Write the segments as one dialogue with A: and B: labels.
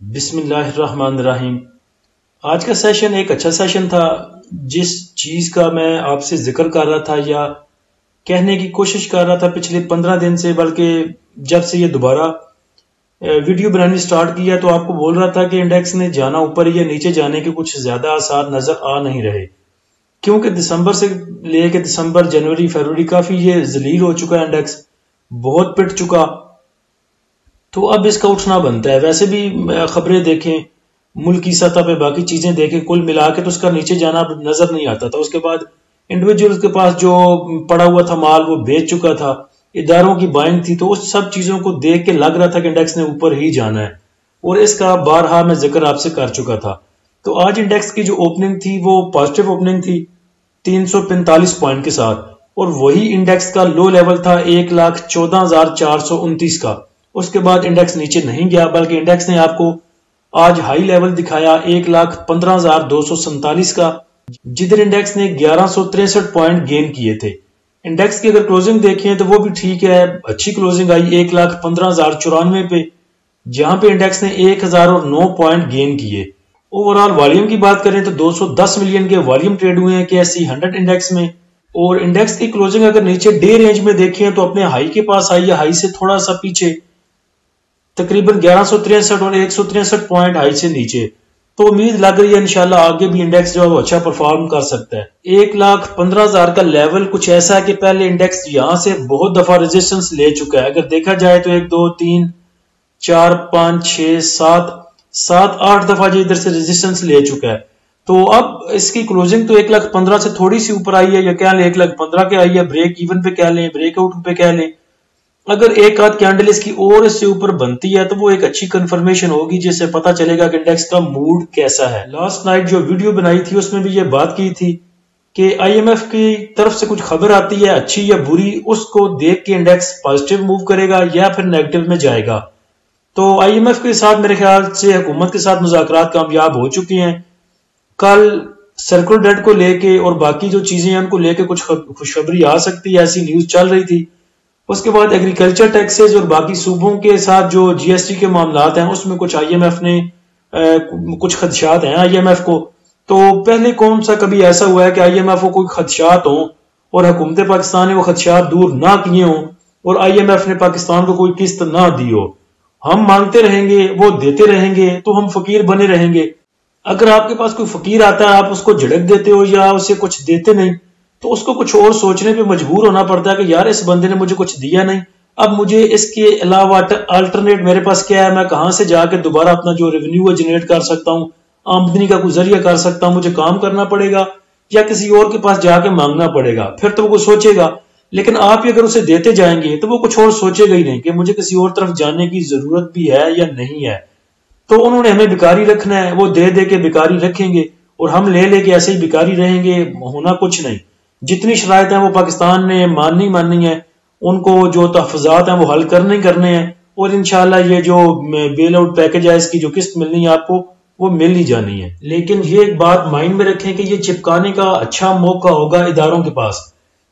A: بسم اللہ الرحمن الرحیم۔ آج کا سیشن ایک اچھا سیشن تھا۔ جس چیز کا میں آپ سے ذکر کر رہا تھا یا کہنے کی کوشش کر رہا تھا پچھلے 15 دن سے، بلکہ جب سے یہ دوبارہ ویڈیو بنانی سٹارٹ کیا تو آپ کو بول رہا تھا کہ انڈیکس نے جانا اوپر یا نیچے جانے کے کچھ زیادہ آثار نظر آ نہیں رہے، کیونکہ دسمبر سے لے کے دسمبر، جنوری، فروری کافی یہ ذلیل ہو چکا ہے، انڈیکس بہت پٹ چکا، تو اب اس کا اٹھنا بنتا ہے۔ ویسے بھی خبریں دیکھیں، ملکی سطح پہ باقی چیزیں دیکھیں، کل ملا کے تو اس کا نیچے جانا نظر نہیں آتا تھا۔ اس کے بعد انڈیویجول کے پاس جو پڑا ہوا تھا مال وہ بیچ چکا تھا، اداروں کی بائنگ تھی، تو اس سب چیزوں کو دیکھ کے لگ رہا تھا کہ انڈیکس نے اوپر ہی جانا ہے، اور اس کا بارہا میں ذکر آپ سے کر چکا تھا۔ تو آج انڈیکس کی جو اوپننگ تھی وہ پازیٹیو اوپننگ تھی 345 پوائنٹ کے ساتھ، اور وہی انڈیکس کا لو لیول تھا 1,14,429 کا۔ اس کے بعد انڈیکس نیچے نہیں گیا، بلکہ انڈیکس نے آپ کو آج ہائی لیول دکھایا 1,15,247 کا، جدھر انڈیکس نے 1163 پوائنٹ گین کیے تھے۔ انڈیکس کی اگر کلوزنگ دیکھیں تو وہ بھی ٹھیک ہے، اچھی کلوزنگ آئی 1,15,094 پہ، جہاں پہ انڈیکس نے 1,009 پوائنٹ گین کیے۔ اوورال والیوم کی بات کریں تو 210 ملین کے والیوم ٹریڈ ہوئے ہیں KSE 100 انڈیکس میں، اور انڈیکس کی کلوزنگ اگر نیچے ڈے رینج میں دیکھیں تو اپنے ہائی کے پاس آئی ہے، ہائی سے تھوڑا سا پیچھے، تقریباً 1163 اور 163 پوائنٹ ہائی سے نیچے۔ تو امید لگ رہی ہے انشاءاللہ آگے بھی انڈیکس جو ہے وہ اچھا پرفارم کر سکتا ہے۔ 1,15,000 کا لیول کچھ ایسا ہے کہ پہلے انڈیکس یہاں سے بہت دفعہ ریزسٹنس لے چکا ہے، اگر دیکھا جائے تو 1 2 3 4 5 6 7 8 دفعہ جو ادھر سے ریزسٹنس لے چکا ہے۔ تو اب اس کی کلوزنگ تو 1,15,000 سے تھوڑی سی اوپر آئی ہے، یا کہہ لیں 1,15,000 کے آئی ہے، بریک ایون پہ کہہ لیں، بریک آؤٹ پہ کہہ لیں۔ اگر ایک آدھ کینڈل اس کی اور اس سے اوپر بنتی ہے تو وہ ایک اچھی کنفرمیشن ہوگی، جس سے پتا چلے گا کہ انڈیکس کا موڈ کیسا ہے۔ لاسٹ نائٹ جو ویڈیو بنائی تھی اس میں بھی یہ بات کی تھی کہ IMF کی طرف سے کچھ خبر آتی ہے اچھی یا بری، اس کو دیکھ کے انڈیکس پازیٹیو موو کرے گا یا پھر نیگیٹو میں جائے گا۔ تو IMF کے ساتھ میرے خیال سے حکومت کے ساتھ مذاکرات کامیاب ہو چکی ہیں۔ کل سرکل ڈیٹ کو لے کے اور باقی جو چیزیں ہیں ان کو لے کے کچھ خوشخبری آ سکتی ہے، ایسی نیوز چل رہی تھی۔ اس کے بعد ایگریکلچر ٹیکسز اور باقی صوبوں کے ساتھ جو GST کے معاملات ہیں اس میں کچھ IMF نے کچھ خدشات ہیں IMF کو۔ تو پہلے کون سا کبھی ایسا ہوا ہے کہ IMF کو کوئی خدشات ہوں اور حکومت پاکستان نے وہ خدشات دور نہ کیے ہوں اور IMF نے پاکستان کو کوئی قسط نہ دی ہو؟ ہم مانگتے رہیں گے، وہ دیتے رہیں گے، تو ہم فقیر بنے رہیں گے۔ اگر آپ کے پاس کوئی فقیر آتا ہے، آپ اس کو جھڑک دیتے ہو یا اسے کچھ دیتے نہیں، تو اس کو کچھ اور سوچنے پہ مجبور ہونا پڑتا ہے کہ یار اس بندے نے مجھے کچھ دیا نہیں، اب مجھے اس کے علاوہ الٹرنیٹ میرے پاس کیا ہے، میں کہاں سے جا کے دوبارہ اپنا جو ریونیو ہے جنریٹ کر سکتا ہوں، آمدنی کا کوئی ذریعہ کر سکتا ہوں، مجھے کام کرنا پڑے گا یا کسی اور کے پاس جا کے مانگنا پڑے گا، پھر تو وہ کوئی سوچے گا۔ لیکن آپ ہی اگر اسے دیتے جائیں گے تو وہ کچھ اور سوچے گا ہی نہیں کہ مجھے کسی اور طرف جانے کی ضرورت بھی ہے یا نہیں ہے۔ تو انہوں نے ہمیں بیکاری رکھنا ہے، وہ دے دے کے بیکاری رکھیں گے اور ہم لے لے کے ایسے ہی بیکاری رہیں گے، ہونا کچھ نہیں۔ جتنی شرائط ہیں وہ پاکستان نے ماننی ہے، ان کو جو تحفظات ہیں وہ حل کرنے ہیں، اور انشاءاللہ یہ جو بیل آؤٹ پیکج ہے اس کی جو قسط ملنی ہے آپ کو وہ مل ہی جانی ہے۔ لیکن یہ ایک بات مائنڈ میں رکھیں کہ یہ چپکانے کا اچھا موقع ہوگا اداروں کے پاس۔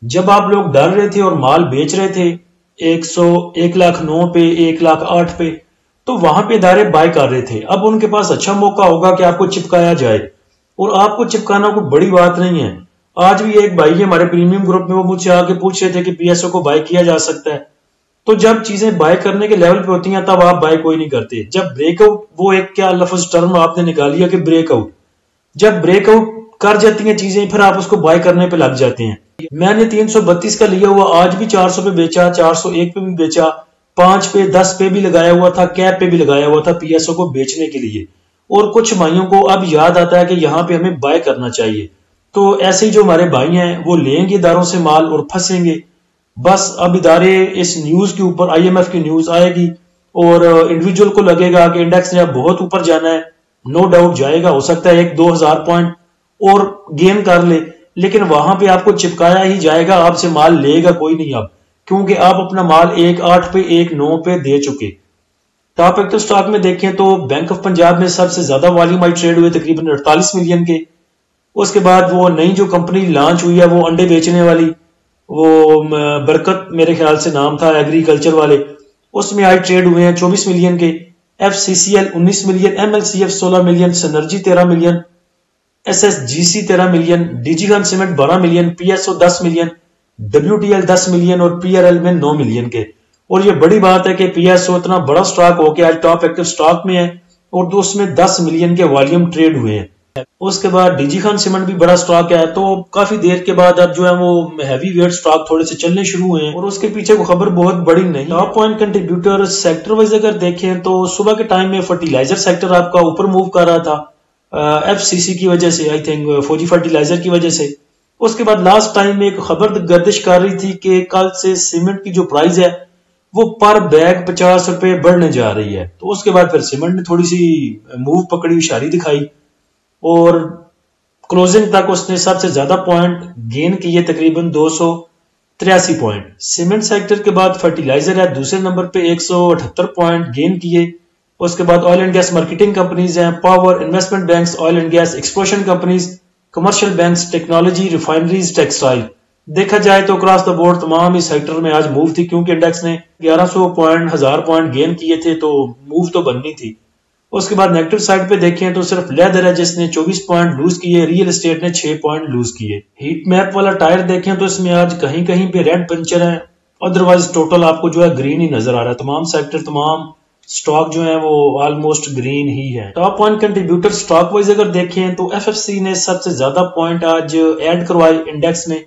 A: جب آپ لوگ ڈر رہے تھے اور مال بیچ رہے تھے 1,09 پہ 1,08 پہ، تو وہاں پہ ادارے بائی کر رہے تھے، اب ان کے پاس اچھا موقع ہوگا کہ آپ کو چپکایا جائے، اور آپ کو چپکانا کوئی بڑی بات نہیں ہے۔ آج بھی ایک بھائی ہے ہمارے پریمیم گروپ میں، وہ مجھ سے آ کے پوچھ رہے تھے کہ PSO کو بائی کیا جا سکتا ہے۔ تو جب چیزیں بائی کرنے کے لیول پہ ہوتی ہیں تب آپ بائی کوئی نہیں کرتے۔ جب بریک آؤٹ، وہ ایک کیا لفظ ٹرم آپ نے نکالی ہے کہ بریک آؤٹ، جب بریک آؤٹ کر جاتی ہیں چیزیں پھر آپ اس کو بائی کرنے پہ لگ جاتے ہیں۔ میں نے 332 کا لیا ہوا، آج بھی 400 پہ بیچا، 401 پہ بھی بیچا، 5 پہ 10 پہ بھی لگایا ہوا تھا، کیپ پہ بھی لگایا ہوا تھا PSO کو بیچنے کے لیے۔ اور کچھ بھائیوں کو اب یاد آتا ہے کہ یہاں پہ ہمیں بائی کرنا چاہیے، تو ایسے ہی جو ہمارے بھائی ہیں وہ لیں گے اداروں سے مال اور پھنسیں گے۔ بس اب ادارے اس نیوز کے اوپر، IMF کی نیوز آئے گی اور انڈیویجول کو لگے گا کہ انڈیکس نے اب بہت اوپر جانا ہے، نو ڈاؤٹ جائے گا، ہو سکتا ہے 1-2 ہزار پوائنٹ اور گین کر لے، لیکن وہاں پہ آپ کو چپکایا ہی جائے گا، آپ سے مال لے گا کوئی نہیں اب، کیونکہ آپ اپنا مال 1.8 پہ 1.9 پہ دے چکے۔ ٹاپ ایکٹو سٹاک میں دیکھیں تو بینک آف پنجاب میں سب سے زیادہ والیوم آئی ٹریڈ ہوئے، تقریباً 48 ملین کے۔ اس کے بعد وہ نئی جو کمپنی لانچ ہوئی ہے وہ انڈے بیچنے والی، وہ برکت میرے خیال سے نام تھا، ایگریکلچر والے، اس میں آئی ٹریڈ ہوئے ہیں 24 ملین کے۔ FCCL 19 million, MLCF 16 million, synergy 13 million, SSGC 13 million, DG Khan cement 12 million, PSO 10 million, WTL 10 million اور PRL میں 9 ملین کے. اور یہ بڑی بات ہے کہ PSO اتنا بڑا سٹاک ہو کے آج ٹاپ ایکٹیو سٹاک میں ہے اور اس میں 10 ملین کے والیوم ٹریڈ ہوئے ہیں. اس کے بعد DG خان سیمنٹ بھی بڑا سٹاک ہے, تو کافی دیر کے بعد اب جو ہے وہ ہیوی ویٹ سٹاک تھوڑے سے چلنے شروع ہوئے ہیں اور اس کے پیچھے کو خبر بہت بڑی نہیں. Top point contributor sector wise اگر دیکھیں تو صبح کے ٹائم میں فرٹیلائزر سیکٹر آپ کا اوپر موو کر رہا تھا FCC کی وجہ سے, آئی تھنک فوجی فرٹیلائزر کی وجہ سے. اس کے بعد لاسٹ ٹائم میں ایک خبر گردش کر رہی تھی کہ کل سے سیمنٹ کی جو پرائز ہے وہ پر بیگ 50 روپے بڑھنے جا رہی ہے. تو اس کے بعد پھر سیمنٹ نے تھوڑی سی موو پکڑی, اشاری دکھائی اور کلوزنگ تک اس نے سب سے زیادہ پوائنٹ گین کیے, تقریباً 283 پوائنٹ. سیمنٹ سیکٹر کے بعد فرٹیلائزر ہے دوسرے نمبر پہ, 178 پوائنٹ گین کیے. اس کے بعد oil and gas marketing companies ہیں, power, investment banks, oil and gas exploration companies, commercial banks, technology, refineries, textile. دیکھا جائے تو اکراس دا بورڈ تمام اس سیکٹر میں آج موو تھی, کیونکہ انڈیکس نے 1100 پوائنٹ 1000 پوائنٹ گین کیے تھے, تو موو تو بننی تھی. اس کے بعد نیگیٹو سائڈ پہ دیکھیں تو صرف لیدر ہے جس نے 24 پوائنٹ لوز کیے, ریئل اسٹیٹ نے 6 پوائنٹ لوز کیے. ہیٹ میپ والا ٹائر دیکھیں تو اس میں آج کہیں کہیں پہ ریڈ پنچر ہیں, ادروائز ٹوٹل آپ کو جو ہے گرین ہی نظر آ رہا ہے. تمام سیکٹر, تمام سٹاک جو ہیں وہ آلموسٹ گرین ہی ہے. Top point contributor stock wise اگر دیکھیں تو FFC نے سب سے زیادہ پوائنٹ آج ایڈ کروائے انڈیکس میں,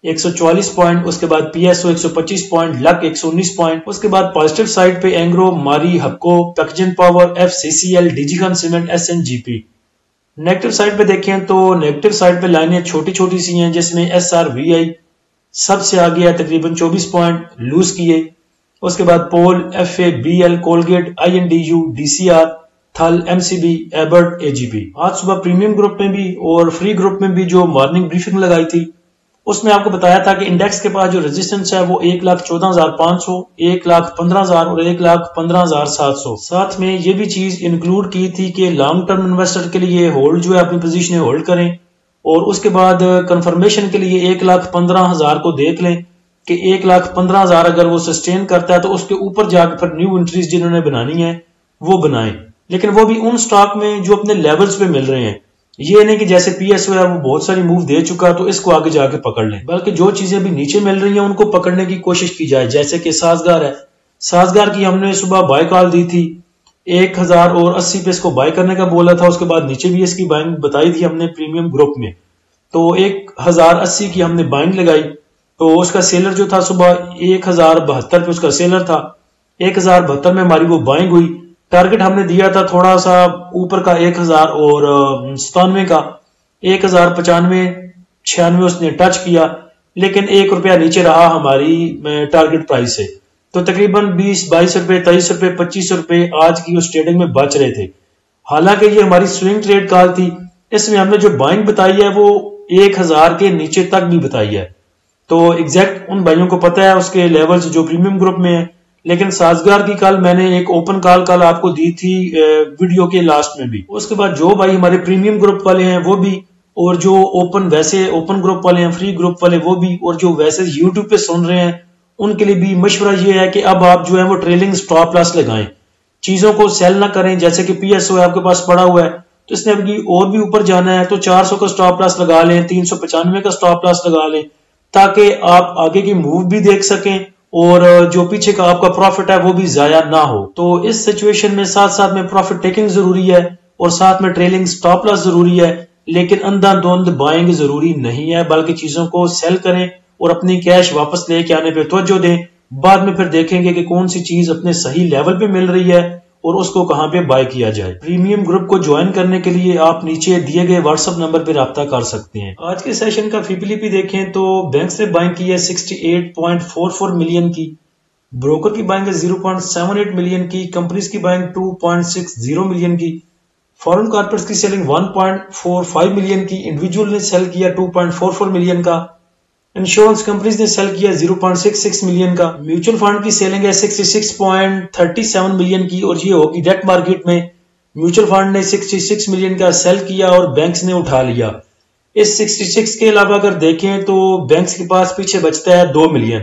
A: 144 پوائنٹ. اس کے بعد PSO 125 پوائنٹ, لک 119 پوائنٹ. اس کے بعد پازیٹیو سائڈ پہ Engro, Mari, Hubco, Pakgen power, FCCL, DG Khan cement, SNGP. Negative side پہ دیکھیں تو نیگیٹو سائڈ پہ لائنیں چھوٹی چھوٹی سی ہیں, جس میں SRVI سب سے آگے ہے, تقریباً 24 پوائنٹ لوز کیے. اس کے بعد پول, FABL, کولگیٹ, INDU, DCR, تھل, MCB, ایبرٹ, AGP. آج صبح پریمیم گروپ میں بھی اور فری گروپ میں بھی جو مارننگ بریفنگ لگائی تھی اس میں آپ کو بتایا تھا کہ انڈیکس کے پاس جو ریزسٹنس ہے وہ 1,14,500, 1,15,000 اور 1,15,700. ساتھ میں یہ بھی چیز انکلوڈ کی تھی کہ لانگ ٹرم انویسٹر کے لیے ہولڈ جو ہے اپنی پوزیشن ہولڈ کریں, اور اس کے بعد کنفرمیشن کے لیے 1,15,000 کو دیکھ لیں کہ 1,15,000 اگر وہ سسٹین کرتا ہے تو اس کے اوپر جا کے پھر نیو انٹریز جنہوں نے بنانی ہے وہ بنائیں, لیکن وہ بھی ان سٹاک میں جو اپنے لیولز پہ مل رہے ہیں. یہ نہیں کہ جیسے PSO ہے وہ بہت ساری موو دے چکا تو اس کو آگے جا کے پکڑ لیں, بلکہ جو چیزیں بھی نیچے مل رہی ہیں ان کو پکڑنے کی کوشش کی جائے. جیسے کہ سازگار ہے, سازگار کی ہم نے صبح بائی کال دی تھی, 1,080 پہ اس کو بائی کرنے کا بولا تھا. اس کے بعد نیچے بھی اس کی بائنگ بتائی تھی ہم نے پریمیم گروپ میں, تو 1,080 کی ہم نے بائنگ لگائی. تو اس کا سیلر جو تھا صبح 1,072 پہ اس کا سیلر تھا, 1,072 میں ہماری وہ بائنگ ہوئی. ٹارگٹ ہم نے دیا تھا تھوڑا سا اوپر کا 1,097 کا, 1,095 96 اس نے ٹچ کیا, لیکن 1 روپیہ نیچے رہا ہماری ٹارگٹ پرائس سے. تو تقریباً 20-22 روپے, 23 روپے, 25 روپے آج کی اس ٹریڈنگ میں بچ رہے تھے. حالانکہ یہ ہماری سوئنگ ٹریڈ کال تھی, اس میں ہم نے جو بائنگ بتائی ہے وہ 1,000 کے نیچے تک بھی بتائی ہے. تو ایگزیکٹ ان بھائیوں کو پتا ہے اس کے لیولز جو پریمیم گروپ میں ہیں. لیکن سازگار کی کل میں نے ایک اوپن کال آپ کو دی تھی ویڈیو کے لاسٹ میں بھی. اس کے بعد جو بھائی ہمارے پریمیم گروپ والے ہیں وہ بھی, اور جو ویسے اوپن گروپ والے ہیں, فری گروپ والے وہ بھی, اور جو ویسے یوٹیوب پہ سن رہے ہیں ان کے لیے بھی مشورہ یہ ہے کہ اب آپ جو ہے وہ ٹریلنگ سٹاپ لاس لگائیں, چیزوں کو سیل نہ کریں. جیسے کہ PSO ہے آپ کے پاس پڑا ہوا ہے تو اس نے اب اور بھی اوپر جانا ہے تو 400 کا سٹاپ لاس لگا لیں, 395 کا سٹاپ لاس لگا لیں, تاکہ آپ آگے کی موو بھی دیکھ سکیں اور جو پیچھے کا آپ کا پروفٹ ہے وہ بھی ضائع نہ ہو. تو اس سچویشن میں ساتھ ساتھ میں پروفٹ ٹیکنگ ضروری ہے اور ساتھ میں ٹریلنگ سٹاپ لاس ضروری ہے, لیکن اندھا دھند بائنگ ضروری نہیں ہے, بلکہ چیزوں کو سیل کریں اور اپنی کیش واپس لے کے آنے پہ توجہ دیں. بعد میں پھر دیکھیں گے کہ کون سی چیز اپنے صحیح لیول پہ مل رہی ہے اور اس کو کہاں پہ بائی کیا جائے. پریمیم گروپ کو جوائن کرنے کے لیے آپ نیچے دیے گئے واٹس ایپ نمبر پہ رابطہ کر سکتے ہیں. آج کے سیشن کا FIPLP دیکھیں تو بینکس نے بائنگ کی ہے 68.44 ملین کی, بروکر کی بائنگ ہے 0.78 ملین کی, کمپنیز کی بائنگ 2.60 ملین کی, فورن کارپوریٹس کی سیلنگ 1.45 ملین کی, انڈیویجول نے سیل کیا 2.44 ملین کا, انشورنس کمپنیز نے سیل کیا 0.66 ملین کا, میوچل فنڈ کی سیلنگ ہے 66.37 ملین کی, اور یہ ہوگی ڈیٹ مارکیٹ میں میوچل فنڈ نے 66 ملین کا سیل کیا اور بینکس نے اٹھا لیا. اس 66 کے علاوہ اگر دیکھیں تو بینکس کے پاس پیچھے بچتا ہے 2 ملین,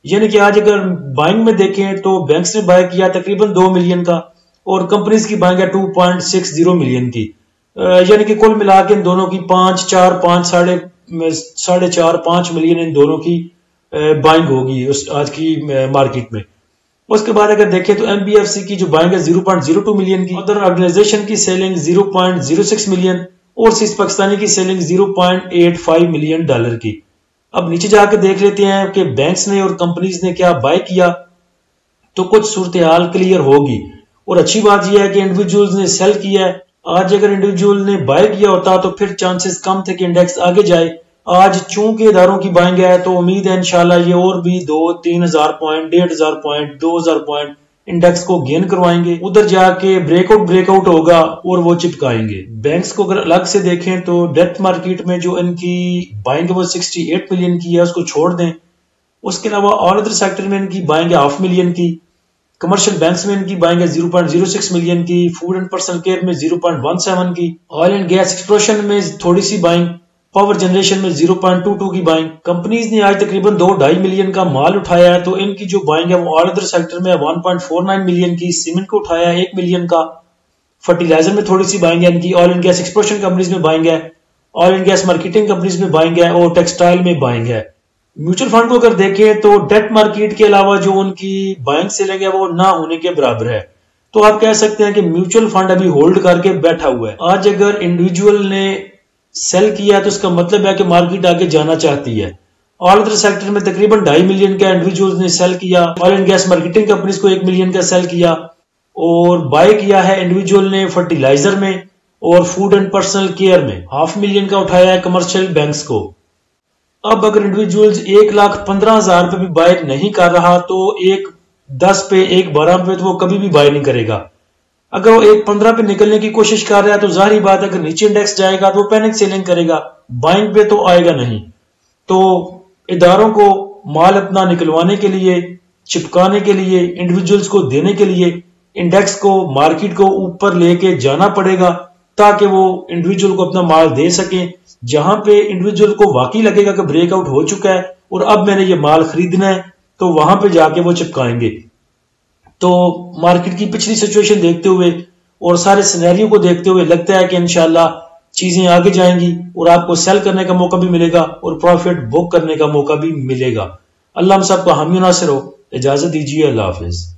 A: یعنی کہ آج اگر بائنگ میں دیکھیں تو بینکس نے بائی کیا تقریباً 2 ملین کا, اور کمپنیز کی بائنگ ہے 2.60 ملین کی، یعنی کہ کل ملا کے ان دونوں کی 4.5 ملین ان دونوں کی بائنگ ہوگی آج کی مارکیٹ میں۔ اس کے بعد اگر دیکھیں تو ایم بی ایف سی کی جو بائنگ ہے 0.02 ملین کی، ادر آرگنائزیشن کی سیلنگ 0.06 ملین اور سیز پاکستانی کی سیلنگ 0.85 ملین ڈالر کی۔ اب نیچے جا کے دیکھ لیتے ہیں کہ بینکس نے اور کمپنیز نے کیا بائی کیا، تو کچھ صورتحال کلیئر ہوگی۔ اور اچھی بات یہ ہے کہ انڈیویجولز نے سیل کیا ہے۔ آج اگر انڈیویجول نے بائی کیا ہوتا تو پھر چانسز کم تھے کہ انڈیکس آگے جائے۔ آج چونکہ اداروں کی بائنگ ہے تو امید ہے انشاءاللہ یہ اور بھی 2-3 ہزار پوائنٹ، 1,500 پوائنٹ، 2,000 پوائنٹ انڈیکس کو گین کروائیں گے، ادھر جا کے بریک آؤٹ ہوگا اور وہ چپکائیں گے۔ بینکس کو اگر الگ سے دیکھیں تو ڈیٹ مارکیٹ میں جو ان کی بائنگ ہے وہ 68 ملین کی ہے، اس کو چھوڑ دیں۔ اس کے علاوہ آل ادر سیکٹر میں ان کی بائنگ ہے 500 ملین کی، کمرشل بینکس میں ان کی بائنگ ہے 0.06 ملین کی، فوڈ اینڈ پرسنل کیئر میں 0.17 کی، آئل اینڈ گیس ایکسپلوشن میں تھوڑی سی بائنگ، پاور جنریشن میں 0.22 کی بائنگ۔ کمپنیز نے آج تقریباً 2.5 ملین کا مال اٹھایا ہے، تو ان کی جو بائنگ ہے وہ آل ادر سیکٹر میں 1.49 ملین کی، سیمنٹ کو اٹھایا ہے 1 ملین کا، فرٹیلائزر میں تھوڑی سی بائنگ ہے ان کی، oil and gas exploration companies میں بائنگ ہے، oil and gas marketing companies میں بائنگ ہے اور ٹیکسٹائل میں بائنگ ہے۔ میوچل فنڈ کو اگر دیکھیں تو ڈیٹ مارکیٹ کے علاوہ جو ان کی بائنگ سیلنگ ہے وہ نہ ہونے کے برابر ہے، تو آپ کہہ سکتے ہیں کہ میوچل فنڈ ابھی ہولڈ کر کے بیٹھا ہوا ہے۔ آج اگر انڈیویجول نے سیل کیا تو اس کا مطلب ہے کہ مارکیٹ آگے جانا چاہتی ہے۔ آل ادر سیکٹر میں تقریباً 2.5 ملین کا انڈیویجول نے سیل کیا، oil and gas marketing companies کو 1 ملین کا سیل کیا، اور بائی کیا ہے انڈیویجول نے فرٹیلائزر میں اور فوڈ اینڈ پرسنل کیئر میں 500 ملین کا اٹھایا ہے کمرشل بینکس کو۔ اب اگر انڈیویجولز 1,15,000 پہ بھی بائی نہیں کر رہا تو 1,10 پہ 1,12 پہ تو وہ کبھی بھی بائی نہیں کرے گا۔ اگر وہ 1,15 پہ نکلنے کی کوشش کر رہا ہے تو ظاہری بات ہے اگر نیچے انڈیکس جائے گا تو وہ پینک سیلنگ کرے گا، بائنگ پہ تو آئے گا نہیں۔ تو اداروں کو مال اپنا نکلوانے کے لیے، چپکانے کے لیے، انڈیویجولز کو دینے کے لیے انڈیکس کو، مارکیٹ کو اوپر لے کے جانا پڑے گا تاکہ وہ انڈیویجول کو اپنا مال دے سکیں۔ جہاں پہ انڈیویجول کو واقعی لگے گا کہ بریک آؤٹ ہو چکا ہے اور اب میں نے یہ مال خریدنا ہے تو وہاں پہ جا کے وہ چپکائیں گے۔ تو مارکیٹ کی پچھلی سچویشن دیکھتے ہوئے اور سارے سینیریو کو دیکھتے ہوئے لگتا ہے کہ انشاءاللہ چیزیں آگے جائیں گی اور آپ کو سیل کرنے کا موقع بھی ملے گا اور پروفٹ بک کرنے کا موقع بھی ملے گا۔ اللہ ہم سب کا حامی و ناصر ہو۔ اجازت دیجیے، اللہ حافظ۔